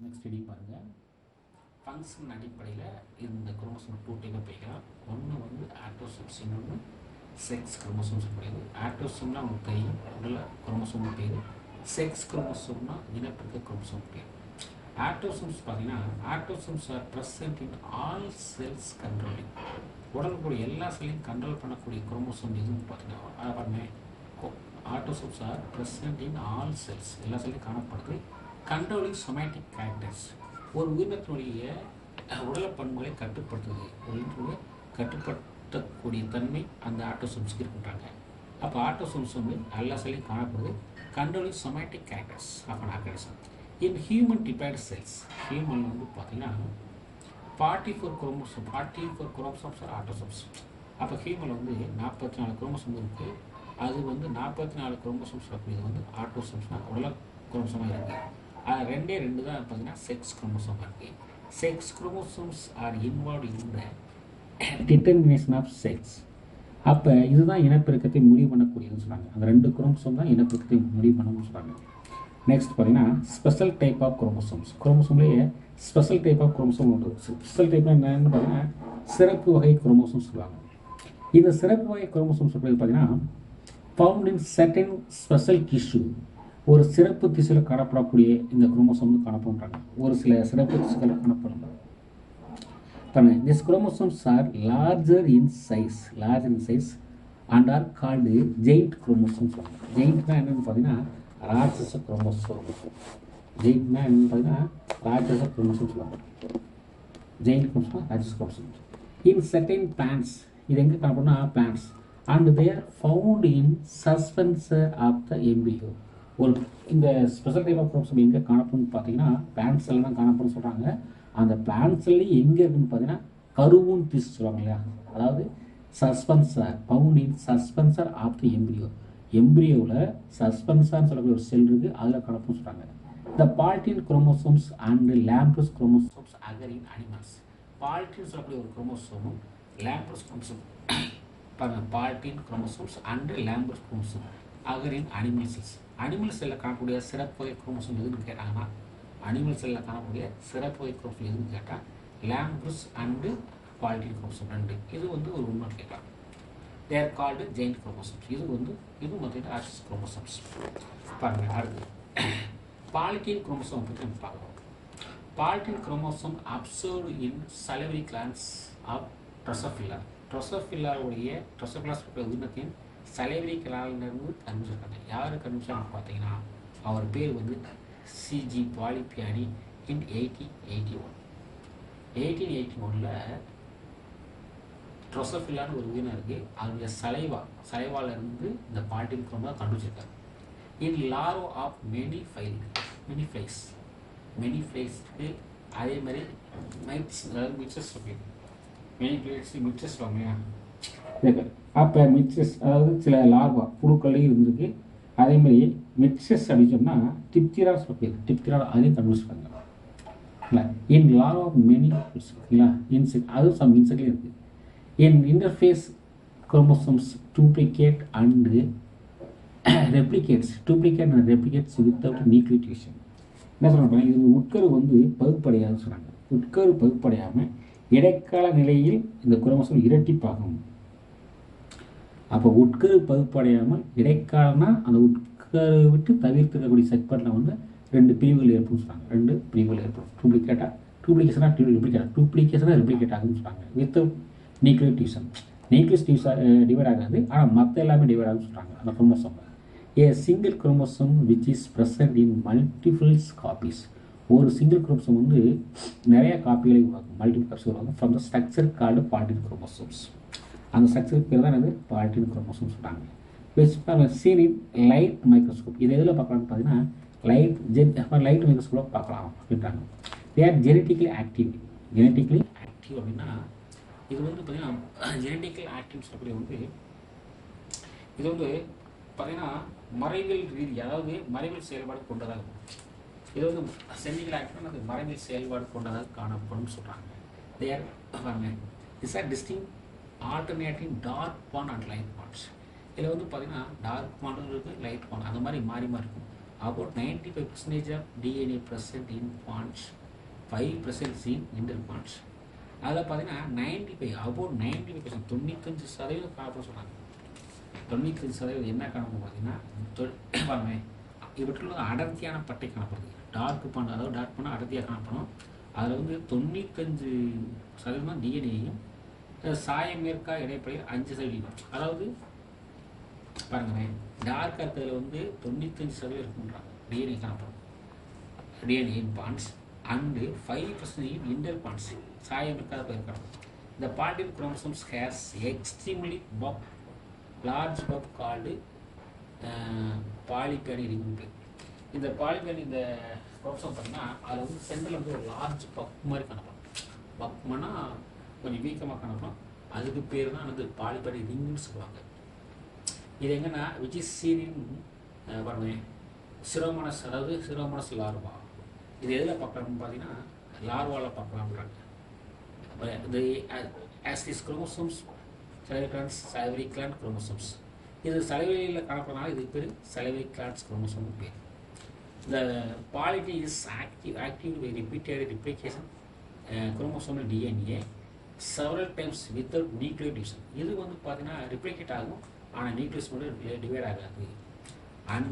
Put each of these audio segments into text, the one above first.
Next heading பாருங்கள். Function அடிப்படையில் இந்த குரோமோசோம் 2 டைப்பாக பிரிக்கலாம். ஒன்று வந்து ஆட்டோசோம்ஸ், இன்னொன்று செக்ஸ் குரோமோசோம்ஸ் கிடையாது. ஆட்டோசோம்னா உங்களுக்கு தெரியும், உடலில் குரோமோசோம் பேர். செக்ஸ் குரோமோசோம்னா இனப்பெருக்க குரோமோசோம் பேர். ஆட்டோசோம்ஸ் பார்த்தீங்கன்னா autosomes are present in all cells controlling. உடலுக்குடைய எல்லா செல்லையும் கண்ட்ரோல் பண்ணக்கூடிய குரோமோசோம் எதுன்னு பார்த்தீங்கன்னா அதை பாருங்க. Autosomes are present in all cells, எல்லா செல்லையும் காணப்படுது. கண்ட்ரோலிங் சொமேட்டிக் கேரக்டர்ஸ், ஒரு உயிரினத்தினுடைய உடல பண்புகளை கட்டுப்படுத்துது. ஒரு உயிரினத்துடைய கட்டுப்படுத்தக்கூடிய தன்மை அந்த ஆட்டோசோம்ஸ்க்கு இருக்கின்றாங்க. அப்போ ஆட்டோசோம்ஸ் வந்து எல்லா செல்லையும் காணப்படுது. Controlling somatic characters of an organism. In human diploid cells, human வந்து பார்த்தீங்கன்னா 44 குரோமோசோம்ஸ் ஆர் ஆட்டோசோம்ஸ். அப்போ ஹியூமன் வந்து 44 குரோமோசோம் இருக்குது. அது வந்து 44 குரோமோசோம்ஸ் இது வந்து ஆட்டோசோம்ஸ்னால் உடல குரோமோசோமாக இருக்குது. அது ரெண்டு தான் பார்த்தீங்கன்னா செக்ஸ் குரோமோசோமாக இருக்குது. Sex chromosomes are involve in the determination of sex. அப்போ இதுதான் இனப்பெருக்கத்தை முடிவு பண்ணக்கூடியதுன்னு சொல்கிறாங்க. அந்த 2 குரோமோசோம் தான் இனப்பெருக்கத்தை முடிவு பண்ணணும்னு சொல்கிறாங்க. நெக்ஸ்ட் பார்த்தீங்கன்னா ஸ்பெஷல் டைப் ஆஃப் குரோமோசோம்ஸ். குரோமோசோம்லேயே ஸ்பெஷல் டைப் ஆஃப் குரோமோசோம் உண்டு. ஸ்பெஷல் டைப்னா என்னென்னு பார்த்தீங்கன்னா சிறப்பு வகை குரோமோசோம் சொல்லுவாங்க. இந்த சிறப்பு வகை குரோமோசோம் சொல்கிறது பார்த்தீங்கன்னா found in certain special tissue. ஒரு சிறப்பு திசுவில் காணப்படக்கூடிய இந்த குரோமோசோம் வந்து காணப்படுறாங்க. ஒரு சில சிறப்பு திசுக்களில் காணப்படும். These chromosomes are larger in size and are called giant chromosomes. Giant என்னன்னு பார்த்தீங்கன்னா ராட்சச குரோமோசோம். ஜெயின்ட்னா என்னன்னு பார்த்தீங்கன்னா ராட்சச குரோமோசோம் சொல்லுவாங்க. ஜெயின்ட் குரோமோசோம் ராட்சச குரோமோசோம். இன் சர்டைன் பிளான்ட்ஸ், இது எங்கே காணப்படும்னா plants, and they are found in suspensor of the embryo. ஒரு இந்த ஸ்பெஷல் டைப் ஆஃப் குரோமோசோம் எங்கே காணப்படும்னு பார்த்தீங்கன்னா பிளான்ட்ஸ் எல்லாம் தான் காணப்படும்னு சொல்கிறாங்க. அந்த பிளான்ட்ஸ்லேயும் எங்கே இருக்குன்னு பார்த்தீங்கன்னா கருவூன் திசு சொல்லுவாங்க இல்லையா, அதாவது suspensor, found in suspensor of the embryo. எம்பிரியோவில் சஸ்பென்சர்னு சொல்லக்கூடிய ஒரு செல் இருக்குது, அதில் காணப்படும்னு சொல்கிறாங்க. The polytene chromosomes and lampbrush chromosomes occur in animals. Polytene சொல்லக்கூடிய ஒரு குரோமோசோமும் லேம்ப்ரஸ் குரோமோசோம் பாருங்கள். Polytene chromosomes and lampbrush chromosome occur in animal cells. Animal செல்லில் காணக்கூடிய சிறப்பு வகை குரோமோசோம் எதுன்னு கேட்டாங்கன்னா அனிமல் செல்லில் காணக்கூடிய சிறப்பு வகை குரோமோசோம் எதுன்னு கேட்டால் லேம்ப்ரஸ் அண்டு பால்டின் குரோமோசோம் 2. இது வந்து ஒரு உண்மை கேட்கலாம். They are called giant chromosomes. இது வந்து ஆக்சிஸ் குரோமோசோம்ஸ். பாருங்கள். அடுத்து பாலிட்டின் குரோமோசோம் பற்றி நம்ம பார்க்கலாம். Polytene chromosome observed in salivary glands of Drosophila. Drosophila's உயிரினத்தின் salivary gland-லிருந்து கண்டுபிடிச்சிருக்காங்க. யார் கண்டுபிடிச்சாங்க பார்த்தீங்கன்னா அவர் பேர் வந்து சிஜி பாலிபியானி இன் 1881. ட்ரோசோஃபில்லான்னு ஒரு உயிரினம் இருக்குது. அதனுடைய சலைவாலேருந்து இந்த பால்டின் குரோமோசோம் கண்டுபிடிச்சிருக்காரு. இன் லார்வா ஆஃப் மெனி ஃப்ளைஸ்க்கு அதே மாதிரி மிக்சஸ் மிக்சஸ் வாங்க. அப்போ மிக்சஸ் அதாவது சில லார்வா புழுக்கள்லையும் இருந்திருக்கு. அதே மாதிரி மிக்சஸ் அப்படின்னு சொன்னால் டிப்திரா சொல்லப்படுது. டிப்திரா அதையும் கண்டுபிடிச்சிருக்காங்க இல்லை. இன் லார்வா ஆஃப் மெனி இல்லை இன்செக்ட், அதுவும் சம் இன்செக்ட்லேயும் இருக்குது. In interphase chromosomes duplicate and replicates without nucleation. என்ன சொல்கிறாங்க, இது உட்கரு வந்து பகுப்படையாதுன்னு சொல்கிறாங்க. உட்கரு பகுப்படையாமல் இடைக்கால நிலையில் இந்த குரோமோசோம் இரட்டிப்பாகும். அப்போ உட்கரு பகுப்படையாமல் இடைக்காலனா அந்த உட்கரு விட்டு தவிர்த்துக்கக்கூடிய செக்மெண்ட்டில் வந்து 2 பிரிவுகள் ஏற்படும் சொல்கிறாங்க. 2 பிரிவுகள் ஏற்படும். டூப்ளிகேஷனாக ரெப்ளிகேட் ஆகுதுன்னு சொல்கிறாங்க. வித்தவுட் நியூக்ளியோடியூஷன். டிவைட் ஆகாது, ஆனால் மற்ற எல்லாமே டிவைட் ஆகுதுன்னு சொல்கிறாங்க அந்த chromosome. A single chromosome which is present in multiples copies. ஒரு சிங்கிள் குரோமோசோம் வந்து நிறைய காப்பிகளை உருவாக்கும், மல்டிபிள் காப்பீஸ் உருவாக்கும். From the structure called polytene chromosomes. அந்த ஸ்ட்ரக்சருக்கு பேர் தான் என்னது பால்டின் குரோமோசோம் சொல்கிறாங்க. Which seen in light microscope. இது எதில் பார்க்கலாம்னு பார்த்தீங்கன்னா லைட் மைக்ரோஸ்கோப்பில் பார்க்கலாம் அப்படின்றாங்க. தே ஆர் ஜெனட்டிக்கலி ஆக்டிவ் அப்படின்னா இது வந்து பார்த்தீங்கன்னா ஜெனட்டிக்கல் ஆக்டிவ் சொல்லக்கூடிய வந்து இது வந்து பார்த்தீங்கன்னா மறைவில் ரீதி, அதாவது மறைவில் செயல்பாடு கொண்டதாக இருக்கும். இது வந்து ஜெனட்டிக்கல் ஆக்டிவ்னா அது மறைவில் செயல்பாடு கொண்டதாக காணப்படும் சொல்கிறாங்க. தேர் பாருங்க this are distinct alternating dark band and light bands. இதில் வந்து பார்த்தீங்கன்னா டார்க் பாண்டும் இருக்குது, லைட் பாண்ட் அந்த மாதிரி மாறி இருக்கும். about 95% of DNA present in plants, 5% in interplants. அதில் பார்த்தீங்கன்னா 95 about 95% 95% காணப்பட சொன்னாங்க. 95% என்ன காணப்படும் பார்த்தீங்கன்னா பாருங்க, இவற்றில் வந்து அடர்த்தியான பட்டை காணப்படுது. டார்க் பண்ண, அதாவது டார்க் பண்ணால் அடர்த்தியாக காணப்படும். அதில் வந்து 95% டிஎன்ஏயும் சாயம் மேற்கா இடைப்படையில் 5%. அதாவது பாருங்களேன், டார்க்காக இருக்கிறதுல வந்து 95% இருக்குன்றாங்க டிஎன்ஏ காணப்படும், DNA in bands and 5% in interbands, சாயம் இருக்காத பயிர் காணப்படும். இந்த polytene chromosomes has extremely large puff called Balbiani ring. இந்த பாலிபேனி இந்த குரோமோசோம் பார்த்தீங்கன்னா அதில் வந்து சென்டரில் வந்து ஒரு லார்ஜ் பப் மாதிரி காணப்படும். பப்னா கொஞ்சம் வீக்கமாக காணப்படும். அதுக்கு பேர் தான் வந்து பாலிபேனி ரிங்னு சொல்லுவாங்க. இது எங்கன்னா விச் இஸ் சீன் இன் பாருங்க சிரோமனஸ், அதாவது சிரோமனஸ் லார்வா. இது எதில் பார்க்கலாம்னு பார்த்தீங்கன்னா லார்வாவில் பார்க்கலாம்ன்றாங்க. இது as this chromosomes salivary glands, salivary gland chromosomes. இது சலவையில் காணப்படுறதுனால இதுக்கு பேர் salivary glands chromosome பேர். The polyp is active by repeated replication chromosomal DNA several times without nuclear division. இது வந்து பார்த்தீங்கன்னா ரிப்ளிகேட் ஆகும், ஆனால் நியூக்ளியஸ் மட்டும் டிவைட் ஆகாது. And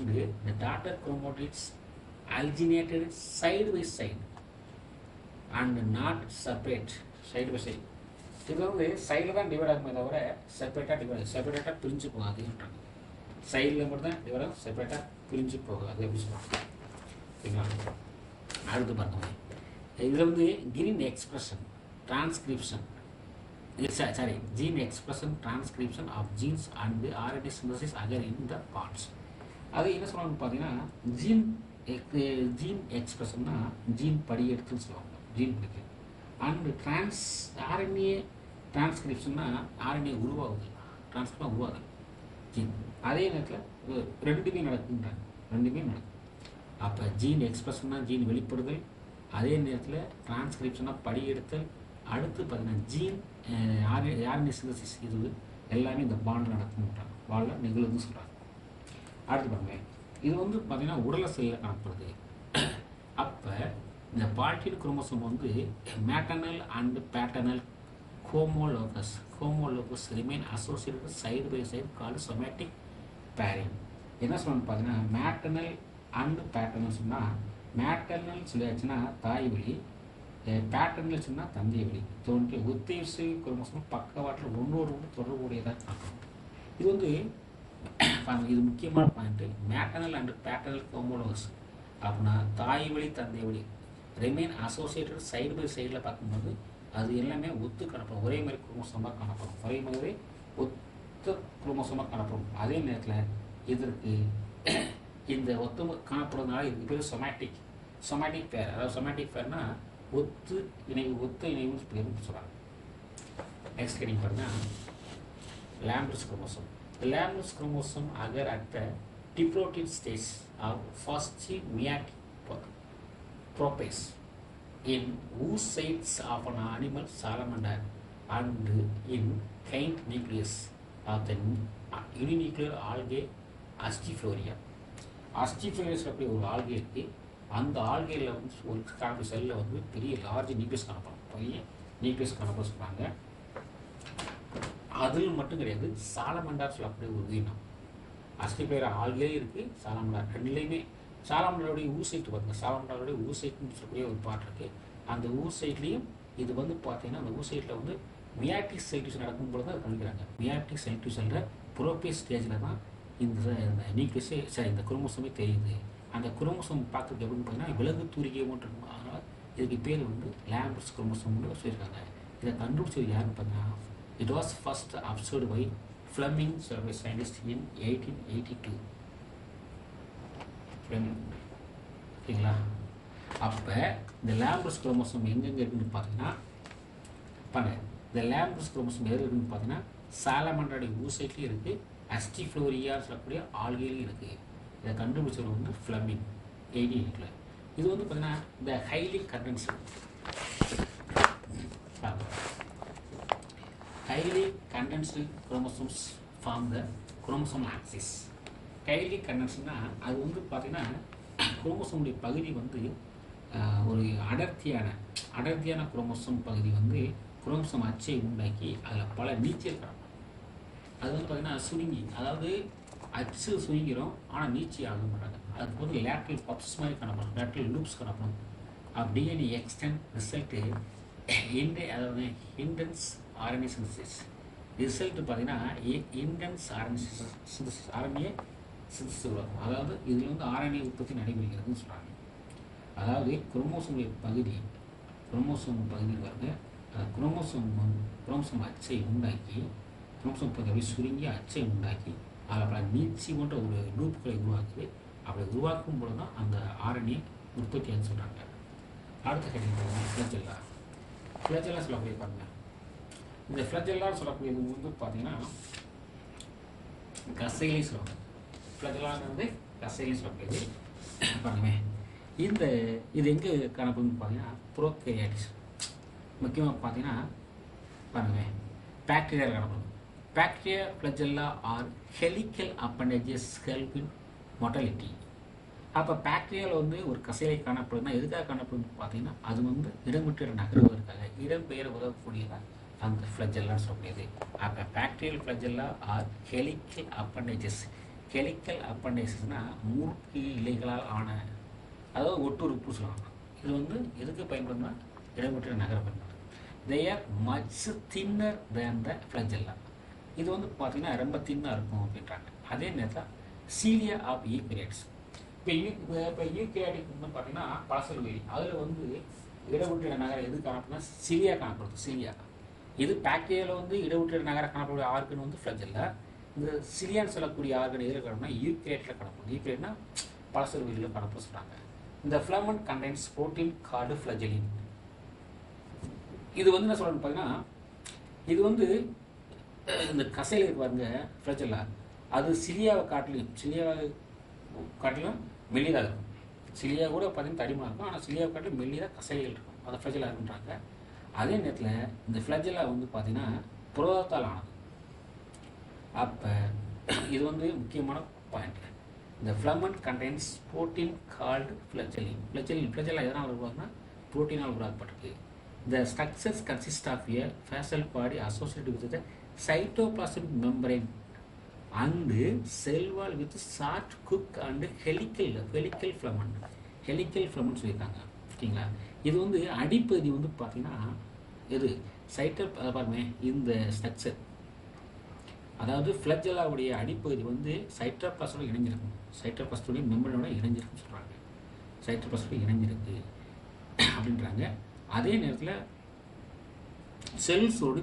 the daughter chromatids alginated side by side and not separate side by side. இது வந்து சைடில் தான் டிவைட் ஆகுமே தவிர செப்பரேட்டாக பிரிஞ்சு போகாதுன்றாங்க. சைடில் மட்டும் தான் டிவைட் ஆகும், செப்பரேட்டாக பிரிஞ்சு போகாது அப்படின்னு சொல்லுவாங்க. சரிங்களா? அடுத்து பாருங்க, இதில் வந்து gene expression transcription gene expression transcription of genes and RNA synthesis occur in the parts. அது என்ன சொல்லுவாங்கன்னு பார்த்தீங்கன்னா ஜீன் எக்ஸ்பிரஷன்னா ஜீன் படியெடுத்துன்னு சொல்லுவாங்க, ஜீன் படிக்க. அண்ட் ஆர்என்ஏ டிரான்ஸ்கிரிப்ஷன்னா ஆர்என்ஏ உருவாகுது, டிரான்ஸ்கிரிப்ஷன் உருவாகுது ஜீன். அதே நேரத்தில் ரெண்டுமே நடக்குன்றாங்க, ரெண்டுமே நடக்கும். அப்போ ஜீன் எக்ஸ்பிரஷன்னா ஜீன் வெளிப்படுதல், அதே நேரத்தில் டிரான்ஸ்கிரிப்ஷனாக படியெடுத்தல், அடுத்து பார்த்தீங்கன்னா ஜீன் ஆர்என்ஏ சிந்தசிஸ், இது எல்லாமே இந்த பாண்டில் நடக்கும்ன்றாங்க, பாண்டில் நிகழுதுன்னு சொல்கிறாங்க. அடுத்து பாருங்க, இது வந்து பார்த்தீங்கன்னா உடலை செல்லில் காணப்படுது. அப்போ இந்த பால்டின் குரோமோசோம் வந்து maternal and paternal homologous remain associated side by side called somatic pairing. என்ன சொல்லணும்னு பார்த்தீங்கன்னா மேட்டர்னல் அண்ட் பேட்டர்னல் சொன்னால், மேட்டர்னல் சொல்லியாச்சுன்னா தாய் வழி, பேட்டர்னல் சொன்னால் தந்தை வழி தோன்றி ஒத்திசை குரோமோசோம் பக்கவாட்டில் ஒன்றோடு தொடர்புடையதாக காணும். இது வந்து இது முக்கியமான point. Maternal and paternal homologous அப்படின்னா தாய் வழி தந்தை வழி ரிமைன் அசோசியேட்டட் சைடு பை சைடில் பார்க்கும்போது அது எல்லாமே ஒத்து காணப்படும், ஒரே மாதிரி குரோமோசோமாக காணப்படும், ஒரே மாதிரி ஒத்த குரோமோசோமாக காணப்படும். அதே நேரத்தில் இதற்கு இந்த ஒத்து காணப்படுறதுனால இதுக்கு பேர் சொமேட்டிக் பேர். அதாவது சொமேட்டிக் பேர்னா ஒத்த இணைவுன்னு பேருன்னு சொல்கிறாங்க. நெக்ஸ்ட் கேட்டிங் பாருங்கள், லேம்ப்ரஸ் chromosome. The Lamprus chromosome occur at the diploid stage of first meiotic prophase in oocytes of an animal salamander and in faint nucleus of the uninuclear algae Astifloria. Astifloria அப்படி ஒரு algae இருக்குது. அந்த ஆல்கேயில் வந்து ஒரு காணப்படும் செல்லில் வந்து பெரிய லார்ஜ் நியூக்ளியஸ் காணப்படும், பெரிய நியூக்ளியஸ் காணப்பட சொல்கிறாங்க. அதில் மட்டும் கிடையாது, சாலமண்டார் சொல்லக்கூடிய ஒரு உயிரினம். அஸ்டிஃப்ளோரியா ஆல்கே இருக்குது, சாலமண்டார் ரெண்டுலேயுமே. சாலமண்டாருடைய ஊசைட்டு பாருங்கள், சாலமண்டாருடைய ஊசைட்டுன்னு சொல்லக்கூடிய ஒரு பார்ட் இருக்குது. அந்த ஊசைட்லேயும் இது வந்து பார்த்தீங்கன்னா அந்த ஊசைட்டில் வந்து மியாட்டிக் செல் டிவிஷன் நடக்கும்போது தான் கணிக்கிறாங்க. மியாட்டிக் செல் டிவிஷனில் புரோபேஸ் ஸ்டேஜில் தான் இந்த நியூக்ளியஸே இந்த குரோமோசோமே தெரியுது. அந்த குரோமோசோம் பார்க்குறது எப்படின்னு பார்த்தீங்கன்னா விலகு தூரிகை ஒன்று இருக்கும். அதனால் இதுக்கு பேர் வந்து லேம்ப்ரஸ் குரோமோசோம்னு சொல்லியிருக்காங்க. இதை கண்டுபிடிச்சது யாருன்னு பார்த்தீங்கன்னா, it was first observed by Fleming, survey scientist in 1882. Fleming. சரிங்களா? அப்போ இந்த லேம்ப்ரஸ் குரோமோசோம் எங்கெங்கே இருக்குன்னு பார்த்தீங்கன்னா இந்த லேம்ப்ரஸ் குரோமோசோம் எது இருக்குன்னு பார்த்தீங்கன்னா சாலமண்டருடைய ஊசைட்லேயும் இருக்குது, அஸ்டிஃப்ளோரியா சொல்லக்கூடிய ஆல்கேலையும் இருக்குது. இதை கண்டுபிடிச்சது வந்து ஃப்ளெமிங் 1882. இது வந்து பார்த்தீங்கன்னா இந்த highly condensed chromosomes form the chromosomal axis. Highly கண்டென்ஸ்டுனா அது வந்து பார்த்தீங்கன்னா குரோமோசோமுடைய பகுதி வந்து ஒரு அடர்த்தியான குரோமோசோம் பகுதி வந்து குரோமோசோம் அச்சை உண்டாக்கி அதில் பல நீச்சல் காணும். அது வந்து பார்த்திங்கன்னா சுருங்கி, அதாவது அச்சு சுருங்கிடும் ஆனால் நீச்சி ஆக மாட்டாங்க. அதுக்கு வந்து லேட்ரல் பப்ஸ் மாதிரி காணப்படும், லேட்ரல் லூப்ஸ் காணப்படும். டிஎன்ஏ எக்ஸ்டென்ட் ரிசல்ட்டு அதாவது இன்டென்ஸ் ஆர்என்ஏ சிந்தசிஸ். ரிசல்ட் பார்த்தீங்கன்னா இன்டென்ஸ் ஆர்என்ஏ சிந்தசிஸ் உருவாக்கும். அதாவது இதில் வந்து ஆர்என்ஏ உற்பத்தி நடைபெறுகிறதுன்னு சொல்கிறாங்க. அதாவது குரோமோசோம் பகுதி வந்து குரோமோசோம் அச்சை உண்டாக்கி, குரோமோசோம் பகுதி சுருங்கி அச்சை உண்டாக்கி அதில் பல நீச்சி போன்ற ஒரு லூப்புகளை உருவாக்குது. அப்படி உருவாக்கும் பொழுது தான் அந்த ஆர்என்ஏ உற்பத்தியான்னு சொல்கிறாங்க. அடுத்த ஹெட்டிங் ஃப்ளஜெல்லா. ஃப்ளஜெல்லா சொல்லக்கூடிய பாருங்க, இந்த ஃப்ளஜெல்லான்னு சொல்லக்கூடியது வந்து பார்த்தீங்கன்னா கசையிலே சொல்லுவாங்க. ஃப்ளஜெல்லாங்கிறது கசையிலே சொல்லக்கூடியது. பாருங்க, இது எங்கே காணப்படுதுன்னு பார்த்தீங்கன்னா ப்ரோகேரியாட்ஸ். முக்கியமாக பார்த்தீங்கன்னா பாருங்க, பாக்டீரியா காணப்படும். Bacteria flagella are helical appendages help in motility. அப்போ பாக்டீரியாவில் வந்து ஒரு கசையிலை காணப்படுதுன்னா எதுக்காக காணப்படுதுன்னு பார்த்தீங்கன்னா அது வந்து இடம்பெற்ற நகர்வதற்காக இடம்பெயர உதவக்கூடியதான் அந்த ஃப்ளஜெல்லான்னு சொல்லக்கூடியது. அப்போ bacterial flagella are helical appendages. ஹெலிக்கல் அப்பண்டேஜஸ்னால் முறுக்கு இலைகளால் ஆன, அதாவது ஒட்டுறுப்பு சொல்லுவாங்க. இது வந்து எதுக்கு பயன்படுதுன்னா இடம்பெற்ற நகர பயன்படுது. They are much thinner than the flagella. இது வந்து பார்த்தீங்கன்னா ரொம்ப தின்னாக இருக்கும் அப்படின்றாங்க. அதே நேரத்தில் சீலியா ஆஃப் யூகேரியாட்ஸ். இப்போ யூகேரியாட்டிக் வந்து பார்த்தீங்கன்னா பழசல்வேரி, அதில் வந்து இடவுற்ற நகரம் எது காணப்படுதுன்னா சிலியா காணப்படுது. சிலியா இது பாக்டீரியாவில் வந்து இடவுற்ற நகரம் காணப்படக்கூடிய ஆர்கன் வந்து ஃப்ளஜெல்லா. இந்த சிலியான்னு சொல்லக்கூடிய ஆர்கன் எதில் காணப்படும்னா யூகேரியாட்டில் காணப்படுது. யூகேரியாட்னா பழசல்வேரியில் காணப்பட சொல்கிறாங்க. இந்த ஃபிலமெண்ட் கண்டெய்ன்ஸ் புரோட்டீன் கால்டு ஃப்ளஜெலின். இது வந்து என்ன சொல்லணும்னு பார்த்தீங்கன்னா, இது வந்து இந்த கசையில் இருப்பாருங்க ஃப்ளஜெல்லா, அது சிலியாவை காட்டிலும் மெல்லிதாக இருக்கும். சிலியா கூட பார்த்தீங்கன்னா தடிமாக இருக்கும், ஆனால் சிலியாவை காட்டிலும் மெல்லியாக கசைகள் இருக்கும். அதை ஃப்ளஜெல்லா இருக்குன்றாங்க. அதே நேரத்தில் இந்த ஃப்ளஜெல்லா வந்து பார்த்தீங்கன்னா புரதத்தால் ஆனது. அப்போ இது வந்து முக்கியமான பாயிண்ட். இந்த filament contains protein called flagellin. Flagella எதனால் உருவாக்குன்னா புரோட்டீனால் உருவாக்கப்பட்டிருக்கு. The structures consist of a fascial body associated with the cytoplasmic membrane and cell wall with short hook and helical filament. Helical filament சொல்லியிருக்காங்க. ஓகேங்களா? இது வந்து அடிப்பகுதி வந்து பார்த்தீங்கன்னா இது பாருங்க, இந்த ஸ்ட்ரக்சர், அதாவது ஃப்ளஜெல்லாவுடைய அடிப்பகுதி வந்து சைட்டோபிளாஸ்மோட இணைஞ்சிருக்கும். சைட்டோபிளாஸ்மோட மெம்பரனோட இணைஞ்சிருக்குன்னு சொல்கிறாங்க. சைட்டோபிளாஸ்மோட இணைஞ்சிருக்கு அப்படின்றாங்க. அதே நேரத்தில் செல்ஸோடு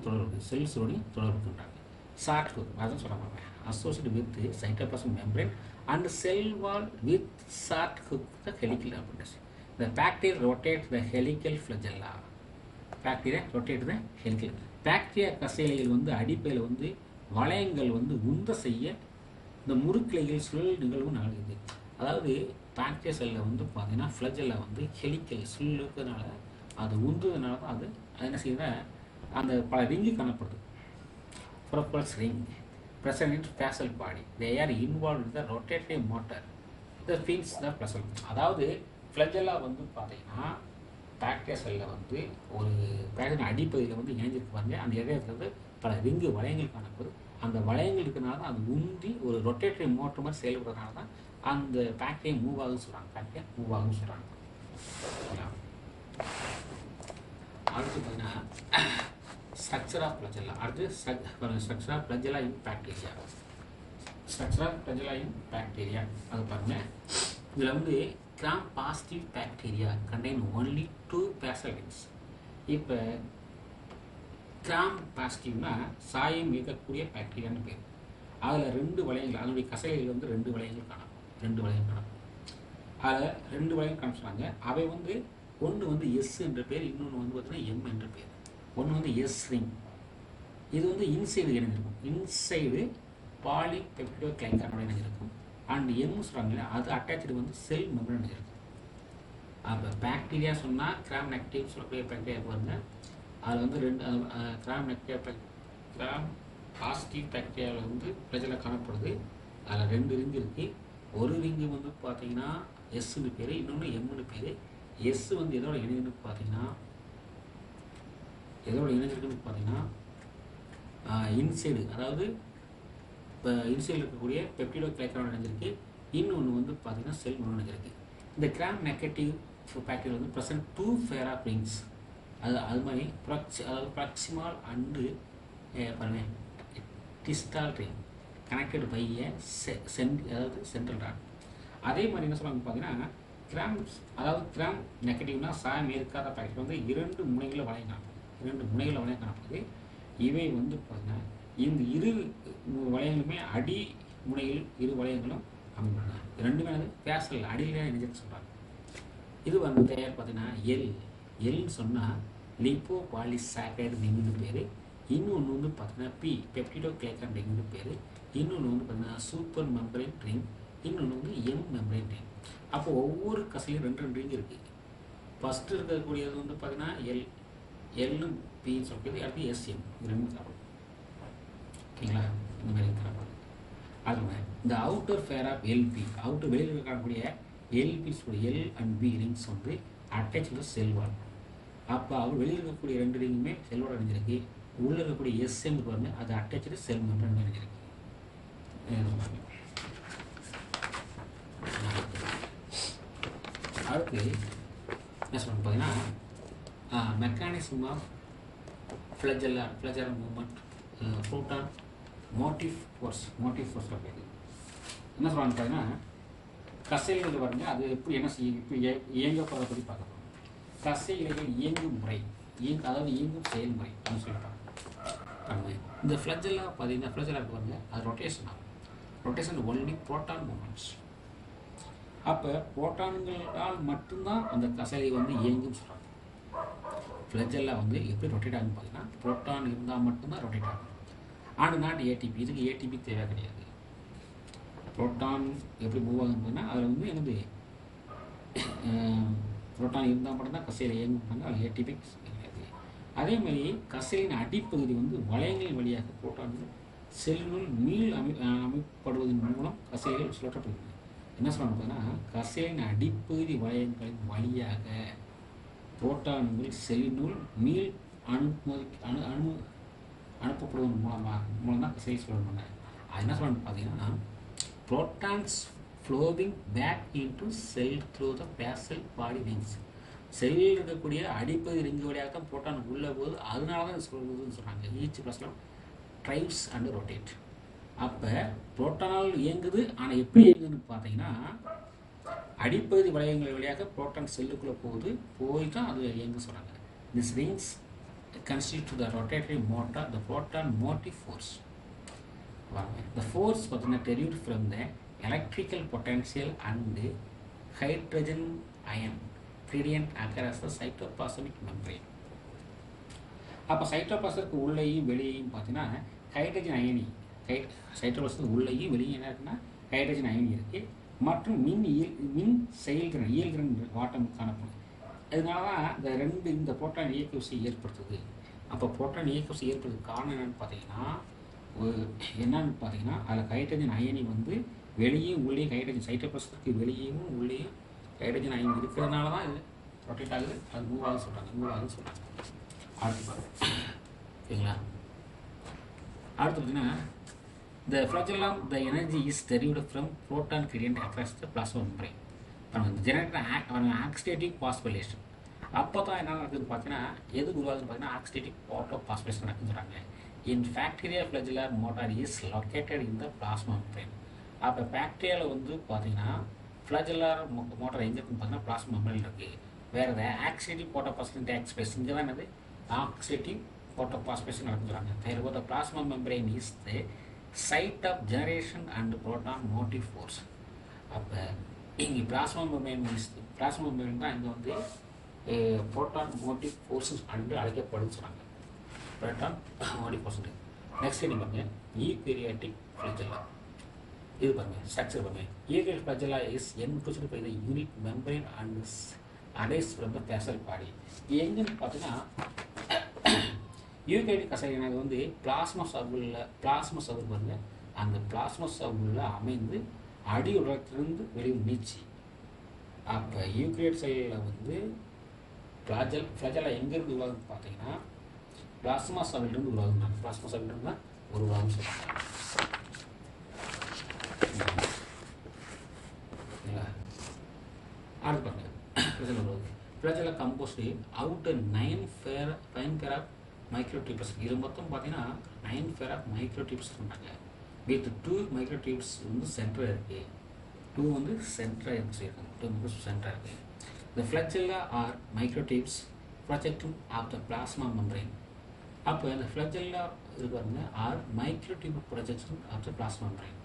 தொடர்புன்றாங்க. ஷார்ட் ஹுக் அதான் சொல்கிறாங்க, associate with cytoplasmic membrane and cell wall with short hook the helical appendage. The bacteria rotate the helical flagella. Bacteria கசையிலைகள் வந்து அடிப்பையில் வந்து வளையங்கள் வந்து உந்த செய்ய இந்த முறுக்கிளைகள் சுழல் நிகழ்வு நடக்குது. அதாவது பாக்டீரியா செல்லில் வந்து பார்த்தீங்கன்னா ஃப்ளஜெல்லா வந்து ஹெலிக்கல் சுழலுக்குனால அது உந்துறதுனால தான் அது என்ன செய்யுதுன்னா அந்த பல ரிங்கு காணப்படுது. ப்ரொப்பல்ஸ் ring present in fascial body. They are involved in the rotative motor that feeds the vessel. அதாவது ஃப்ளஜெல்லா வந்து பார்த்தீங்கன்னா பாக்டீரியா செல்லில் வந்து ஒரு பேக்டீரியா அடிப்பகுதியில் வந்து இணைஞ்சிருக்கு பாருங்க. அந்த இடத்துல பல ரிங்கு வளையங்கள் காணப்படுது. அந்த வளையங்கள் இருக்கிறனால தான் அது உந்தி ஒரு ரொட்டேட்டரி மோட்டர் மாதிரி செயல்படுறதுனால தான் அந்த பாக்டீரியா மூவ் ஆகுன்னு சொல்கிறாங்க. அடுத்து பார்த்தீங்கன்னா ஸ்ட்ரக்சர் ஆஃப் ஃப்ளஜெல்லா. அடுத்து structure of flagella in bacteria. அது பாருங்க, இதில் வந்து gram positive bacteria contain only 2 basal rings. இப்போ கிராம் பாசிட்டிவ்னா சாயம் இயக்கக்கூடிய பாக்டீரியான்னு பேர். அதில் 2 வளையங்கள், அதனுடைய கசைகள் வந்து 2 வளையங்கள் காணும். அதில் 2 வளையங்கள் காமிச்சாங்க. அவை வந்து ஒன்று வந்து எஸ் என்ற பேர், இன்னொன்று வந்து பார்த்தீங்கன்னா எம் என்ற பேர். ஒன்று வந்து எஸ் ரிங், இது வந்து இன்சைடு இணைஞ்சிருக்கும். இன்சைடு பாலிபெப்டிடோ கிளைக்கானோட இணைஞ்சிருக்கும். அண்ட் எம் சொல்கிறாங்க அது அட்டாச்சு வந்து செல் மெம்பரேன் இணைஞ்சிருக்கும். அப்போ பாக்டீரியா சொன்னால் கிராம் நெக்டிவ் சொல்லக்கூடிய பாக்டீரியா பாருங்க. அதில் வந்து 2 கிராம் பாசிட்டிவ் பாக்டீரியாவில் வந்து ஃப்ளஜெல்லா காணப்படுது. அதில் 2 ரிங்கு இருக்குது. ஒரு ரிங்கு வந்து பார்த்தீங்கன்னா எஸ்ன்னு பேர், இன்னொன்று எம்னு பேர். எஸ் வந்து எதோட இணைஞ்சிருக்கு பார்த்தீங்கன்னா இன்சைடு, அதாவது இப்போ இன்சைடில் இருக்கக்கூடிய பெப்டிடோ கிளைக்கனோட இணைஞ்சிருக்கு. இன்னொன்று வந்து பார்த்தீங்கன்னா செல் இணைஞ்சிருக்கு. இந்த கிராம் நெகட்டிவ் பாக்டீரியா வந்து ப்ரெசன்ட் 2 பேர் ஆஃப் ரிங்ஸ். அது மாதிரி அதாவது ப்ராக்சிமால் அண்டு பாருங்க டிஸ்டால் ரிங் கனெக்டட் பை அதாவது சென்ட்ரல் ராட். அதே மாதிரி என்ன சொல்லுவாங்க பார்த்தீங்கன்னா கிராம் நெகட்டிவ்னா சாயம் இருக்காத பாக்கெட் வந்து 2 முனைகளை வளையம் காணப்படுது. இவை வந்து பார்த்தீங்கன்னா இந்த இரு வளையங்களுமே அடி முனையில் இரு வளையங்களும் அமைந்துள்ளன. ரெண்டுமே வந்து பேசல் அடியில் இணைஞ்சிருக்கு சொல்கிறாங்க. இது வந்து தயார் பார்த்தீங்கன்னா எல்னு சொன்னால் லிப்போ பாலிசாக்கைடு ரிங்னு பேர். இன்னொன்று வந்து பார்த்தீங்கன்னா பெப்டிடோ கிளைக்கான் ரிங்னு பேர். இன்னொன்று வந்து பார்த்தீங்கன்னா சூப்பர் மெம்பரேன் ரிங். இன்னொன்று வந்து எம் மெம்பரேன் ரிங். அப்போ ஒவ்வொரு கசையும் 2 ரிங் இருக்குது. ஃபஸ்ட்டு இருக்கக்கூடியது வந்து பார்த்தீங்கன்னா எல்னு பின்னு சொல்லிட்டு அடுத்து எஸ்எம், இது 2 தரப்படும். ஓகேங்களா? இந்த மாதிரி தரப்படும். அதுங்க இந்த outer pair of LP, outer வெளியில் இருக்கக்கூடிய LP L and P rings வந்து அட்டாச் டு செல் வால். அப்போ அவர் வெளியில் இருக்கக்கூடிய 2 ரிங்குமே செல்வோட இணைஞ்சிருக்கு. உள்ளே இருக்கக்கூடிய எஸ்எம் பாருங்க, அது அட்டாச்சு செல் மெம்பரேன் இணைஞ்சிருக்கு. அடுத்து என்ன சொல்லணும் பார்த்தீங்கன்னா mechanism of flagellar movement, proton motive force அப்படிங்கிறது என்ன சொல்கிறான்னு பார்த்தீங்கன்னா கசைகள் பாருங்க, அது எப்படி என்ன இப்போ இயங்க போகிறத பற்றி பார்க்க போகிறோம். தசை இலைகள் இயங்கும் முறை, அதாவது இயங்கும் செயல்முறை அப்படின்னு சொல்லிட்டாங்க. இந்த ஃப்ளஜெல்லா பார்த்தீங்கன்னா ஃப்ளஜெல்லா பாருங்க, அது ரொட்டேஷன் ஒன்லி புரோட்டான் மூமெண்ட்ஸ். அப்போ புரோட்டான்களால் மட்டும்தான் அந்த கசையை வந்து இயங்குன்னு சொல்கிறாங்க. ஃப்ளஜெல்லா வந்து எப்படி ரொட்டேட் ஆகுன்னு பார்த்தீங்கன்னா புரோட்டான் இருந்தால் மட்டும்தான் ரொட்டேட் ஆகும். ஆனால் நாட் ஏடிபி, இதுக்கு ஏடிபி தேவை கிடையாது. புரோட்டான் எப்படி மூவ் ஆகுதுன்னா அதில் வந்து என்னது புரோட்டான் இருந்தால் மட்டும்தான் கசையில் இயங்குறாங்க, அதில் ஏடிபி கிடையாது. அதே மாதிரி கசையின் அடிப்பகுதி வந்து வளையங்கள் வழியாக புரோட்டான்கள் செல்லுள் மீள் அமைப்படுவதன் மூலம் கசைகள் சுழற்றப்படுகிறது. என்ன சொல்கிறாங்க பார்த்தீங்கன்னா கசையின் அடிப்பகுதி வளையங்களின் வழியாக புரோட்டான்கள் செல்லினுள் மீள் அனுப்பப்படுவதன் மூலம் தான் கசையை சுழற்றாங்க. அது என்ன சொல்கிறாங்க பார்த்தீங்கன்னா protons flowing back into cell through the basal body rings. செல்லில் இருக்கக்கூடிய அடிப்பகுதி ரிங்கு வழியாக தான் புரோட்டான் உள்ள போது, அதனால தான் சொல்லுதுன்னு சொல்கிறாங்க. ஈச் ப்ளஸ்லாம் ட்ரைவ்ஸ் அண்ட் ரொட்டேட். அப்போ புரோட்டானால் இயங்குது, ஆனால் எப்படி இயங்குதுன்னு பார்த்தீங்கன்னா அடிப்பகுதி வளையங்கள் வழியாக புரோட்டான் செல்லுக்குள்ளே போய் தான் அது இயங்க சொல்கிறாங்க. This rings constitute the rotatory motor, the proton motive force. The force பார்த்தீங்கன்னா derived from the electrical potential and hydrogen ion gradient across the cytoplasmic membrane. அப்போ சைட்டோபிளாசத்துக்கு உள்ளேயும் வெளியேயும் பார்த்தீங்கன்னா ஹைட்ரஜன் அயனி, சைட்டோபிளாசத்துக்கு உள்ளேயும் வெளியே என்ன இருக்குன்னா ஹைட்ரஜன் அயனி இருக்குது. மற்றும் மின் இயல்திறன் வாட்டம் காணப்படும். அதனால தான் இந்த புரோட்டான் இயக்க விசை ஏற்படுத்துது. அப்போ புரோட்டான் இயக்க விசை ஏற்படுறதுக்கு காரணம் என்னன்னு பார்த்தீங்கன்னா அதில் ஹைட்ரஜன் அயனி வந்து வெளியும் உள்ளே ஹைட்ரஜன் சைட்டோபிளாசத்துக்கு வெளியேயும் உள்ளேயும் ஹைட்ரஜன் அயனி இருக்கிறதுனால தான் இது ரொட்டேட் ஆகுது, அது மூவ் ஆகுதுன்னு சொல்கிறாங்க. அடுத்து ஓகேங்களா? அடுத்து பார்த்தீங்கன்னா the flagellum, the energy is derived from proton gradient across the plasma membrane. The generator oxidative phosphorylation. அப்போ தான் என்ன நடக்குதுன்னு பார்த்தீங்கன்னா எது உருவாகுதுன்னு பார்த்தீங்கன்னா ஆக்சிடேட்டிவ் பாஸ்போரேஷன் நடக்குதுன்னு சொல்கிறாங்க. In bacteria flagellar motor is located in the plasma membrane. அப்போ பாக்டீரியாவில் வந்து பார்த்தீங்கன்னா ஃப்ளஜெல்லர் மோட்டார் எங்கே இருக்குன்னு பார்த்தீங்கன்னா பிளாஸ்மா மெம்பரேன் இருக்குது. வேறு ஆக்சிடேட்டிவ் போட்டோபாஸ்பரேஷன் எக்ஸ்பிரஸ் இங்கே தான் என்னது ஆக்சிடேட்டிவ் போட்டோபாஸ்பரேஷன் நடக்குன்னு சொல்கிறாங்க. Therefore the plasma membrane is the site of generation and proton motive force. அப்போ இங்கே பிளாஸ்மா மெம்பரேன் தான் இங்கே வந்து புரோட்டான் மோட்டிவ் ஃபோர்ஸஸ் அன்று அழைக்கப்படுன்னு சொன்னாங்க. Proton motive force. நெக்ஸ்ட் நீங்கள் பாருங்க ஈபீரியாட்டிக் ஃப்ளஜெல்லா. இது பாருங்க ஸ்ட்ரக்சர் பாருங்க. Eukaryotic flagella is enclosed by the unit membrane and adheres from the basal body. எங்கன்னு பார்த்தீங்கன்னா யூகேரியாட்டிக் கசையினது வந்து பிளாஸ்மா சவ்வில் பாருங்க, அந்த பிளாஸ்மா சவ்வில் அமைந்து அடி உலகத்திலிருந்து வெளியே நீச்சி அப்போ யூக்ரியட் செல்லில் வந்து ஃப்ளாஜெல்லா எங்கேருந்து உருவாகுன்னு பார்த்தீங்கன்னா பிளாஸ்மா சவ்விலிருந்து உருவாகுங்க. பிளாஸ்மா சவ்விலிருந்து தான் உருவாகுன்னு சொல்லுவாங்க. அடுத்து பாருங்க ஃப்ளாஜெல்லா உருவாகுது. Flagella composed outer 9 fine pair of microtubules. இது மொத்தம் பார்த்தீங்கன்னா 9 பேர் ஆஃப் மைக்ரோடியூப்ஸ் சொன்னாங்க. வித் 2 மைக்ரோடியூப்ஸ் வந்து சென்டராக இருக்குது. 2 வந்து சென்டராக இருக்கு சொல்லியிருக்காங்க. 2 மைக்ரோடியூப்ஸ் சென்டராக இருக்குது. The flagella are microtubes projecting of the plasma membrane. அப்போ இந்த flagella இருக்காருங்க are microtubule projection of the plasma membrane.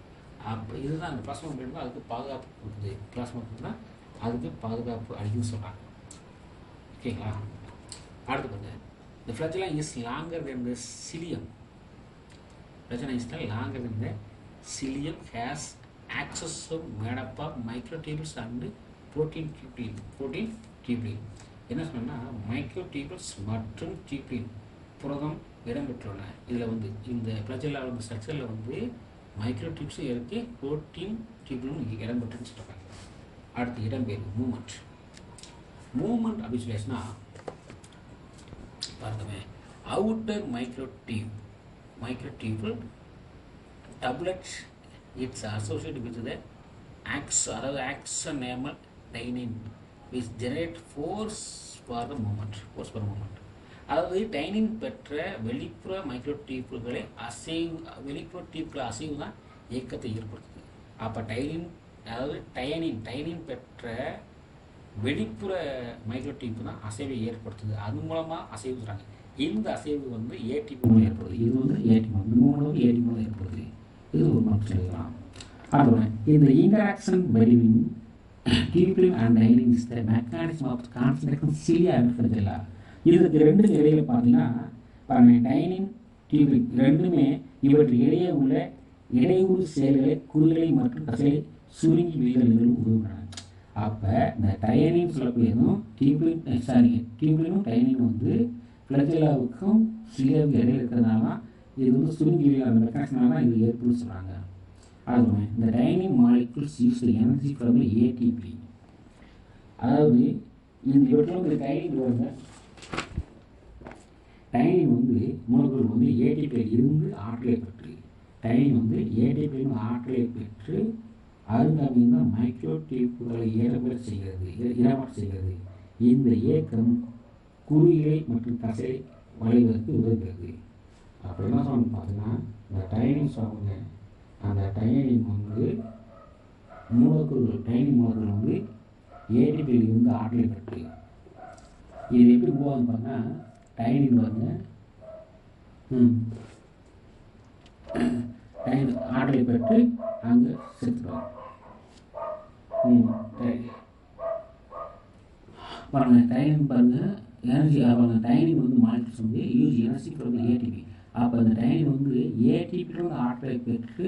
அப்போ இதுதான் அந்த பிளாஸ்மா மெம்பரேன் அதுக்கு பாதுகாப்பு கொடுக்குது. பிளாஸ்மா மெம்பரேன் அதுக்கு பாதுகாப்பு அளிக்குன்னு சொல்கிறாங்க. ஓகேங்களா? அடுத்து பாருங்க, the flagella is longer than the cilium. Flagella is longer than the cilium, has axis made up of microtubules and protein tubule. என்ன சொன்னா மைக்ரோடியூபிள்ஸ் மற்றும் டியூபிள் புரதம் இடம்பெற்றுள்ளன. இதில் வந்து இந்த ஃப்ளாஜெல்லா வந்து ஸ்ட்ரக்சரில் வந்து மைக்ரோடியூப்ஸும் இருக்குது, புரோட்டீன் டியூபிளும் இடம்பெற்றுன்னு சொல்கிறாங்க. அடுத்து இடம்பெயர்வு மூமெண்ட் அப்படி சொல்லியாச்சுன்னா பாருங்கமே, outer microtubule doublet it's associate with the அதாவது axonemal டைனின் which generate force for the movement. அதாவது டைனின் பெற்ற வெளிப்புற மைக்ரோடியூப்களை வெளிப்புற டியூப்களை அசைவு தான் இயக்கத்தை ஏற்படுத்துது. அப்போ டைனின் பெற்ற வெளிப்புற மைக்ரோடியூப் தான் அசைவை ஏற்படுத்துது. அது மூலமாக அசைவு சொல்கிறாங்க. இந்த அசைவு வந்து ஏடிபி மூலம் ஏற்படுது. இது வந்து ஏடிபி வந்து மூலம் ஏடிபி மூலம் ஏற்படுது. இது ஒரு மாதிரி சொல்லிக்கலாம். அதுவும் இந்த interaction between tubulin and டைனின் is the mechanism of concentration cilia and flagella. இதுக்கு ரெண்டுக்கு இடையில பார்த்தீங்கன்னா டைனின் டியூபிளின் ரெண்டுமே இவற்றில் இடையே உள்ள இடையூறு செயல்களை குறுகளை மற்றும் தசைகளை சுருங்கி வீழ்தல் உதவுகிறாங்க. அப்போ இந்த டைனின் சொல்லக்கூடியதும் டியூபிளினும் டைனினும் வந்து ஃப்ளாஜெல்லாவுக்கும் சிலியாவுக்கும் இடையில இருக்கிறதுனால இது வந்து சுருங்கி வீழ்கிற அந்த மெக்கானிசம்னால தான் இது ஏற்படுன்னு சொல்கிறாங்க. அதுவும் இந்த dynein molecules use energy from ATP. அதாவது இந்த இவற்றில் வந்து டைனின் வருங்க, டைனின் வந்து மூலக்கூறு வந்து ஏடிபியில் இருந்து ஆற்றலை பெற்று ஏடிபியிலிருந்து ஆற்றலை பெற்று அருங்காமையும் தான் மைக்ரோடியூப்களை இடமாற்றம் செய்கிறது. இந்த இயக்கம் குறுகிலை மற்றும் தசை வளைவதற்கு உதவுகிறது. அப்போ என்ன சொல்லணும் பார்த்தீங்கன்னா, இந்த டைனின் சொல்லுவாங்க, அந்த டைனின் வந்து டைனின் மூலக்கூறுகள் வந்து ஏடிபியில் இருந்து ஆற்றலை பெற்று இது எப்படி உருவாகுன்னு பார்த்தீங்கன்னா, டைனின் வந்து டைனின் ஆற்றலை பெற்று அங்கே செலுத்துவாங்க. பாருங்க டைனின் பாருங்க எனர்ஜி ஆவாங்க. டைனின் வந்து மாலிகுல்ஸ் வந்து யூஸ் எனர்ஜி ஃப்ரம் ஏடிபி. அப்போ அந்த டைனின் வந்து ஏடிபியிலிருந்து ஆற்றலை பெற்று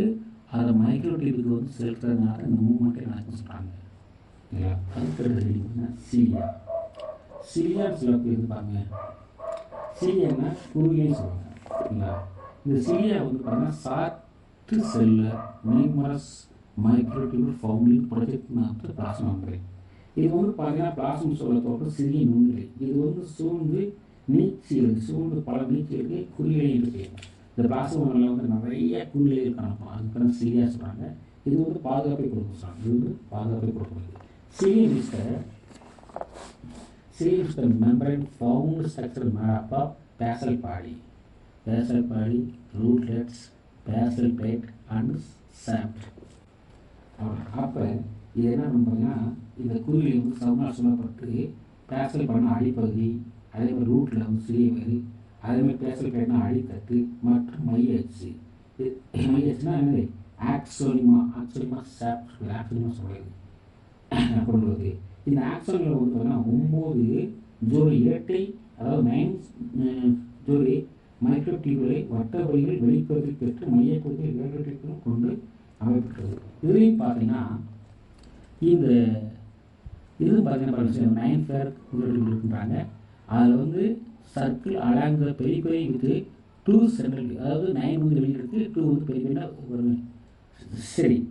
அதை மைக்ரோடியூபுக்கு வந்து செலுத்துறதுனால இந்த மூவ்மெண்ட்டை நடக்கும் சொல்கிறாங்க. இல்லையா? அதுக்கு சிலியான்னு சொல்லக்கூடியது பாருங்க, சிலியான்னா குறுகியன்னு சொல்லுவாங்க. இல்லைங்களா? இந்த சிலியா வந்து பார்த்தீங்கன்னா சாத்து cellular numerous microtubule founding project of the plasma membrane. இது வந்து பார்த்தீங்கன்னா பிளாஸ்மா சொல்லத்தோட சிறிய நுண்ணிலை. இது வந்து சூழ்ந்து பல நீச்சிகளுக்கு குறிகளை இருக்கு. இந்த பிளாஸ்மா மெம்பரேன்ல வந்து நிறைய குறிகளை காணப்படும். அதுக்கான சிலியா சொல்கிறாங்க. இது வந்து பாதுகாப்பை கொடுக்குறாங்க. இது வந்து பாதுகாப்பை கொடுக்குறது. Cilium is the membrane found structure made up of basal body, rootlets, basal plate and shaft. அப்போ இது என்ன பண்ணுறதுன்னா, இந்த குருவிலை வந்து சமப்பட்டு பேசல் பண்ண அடிப்பகுதி, அதேமாதிரி ரூட்டில் வந்து சிறிய வரி, அதேமாதிரி பேசல் பிளேட்னா அடித்தட்டு மற்றும் மையச்சு. மையச்சுன்னா என்னது ஆக்சோனிமா ஷாஃப்ட் சொல்லுது கொண்டுள்ளது. இந்த ஆக்சோனில் வந்து பார்த்தீங்கன்னா 9 ஜோடி இரட்டை, அதாவது 9 ஜோடி மைக்ரோடியூபுகளை வட்ட வழிகள் வெளிப்புறத்தில் பெற்று மையப்பகுதியில் வேறுபடுத்தியும் கொண்டு அமைப்பட்டது. இதுலேயும் பார்த்தீங்கன்னா இதுவும் பார்த்தீங்கன்னா 9 பேர் இருக்கின்றாங்க. அதில் வந்து சர்க்கிள் அலாங்கிற பெரிய வித்து 2 சென்ட்ரல், அதாவது 9 வந்து வெளியில் இருக்குது, 2 வந்து பெரிய ஒரு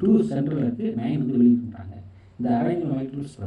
2 சென்ட்ரல் இருக்குது, 9 வந்து வெளியில் இருக்கின்றாங்க. இந்த அரேஞ்ச் மைக்ரோஸ்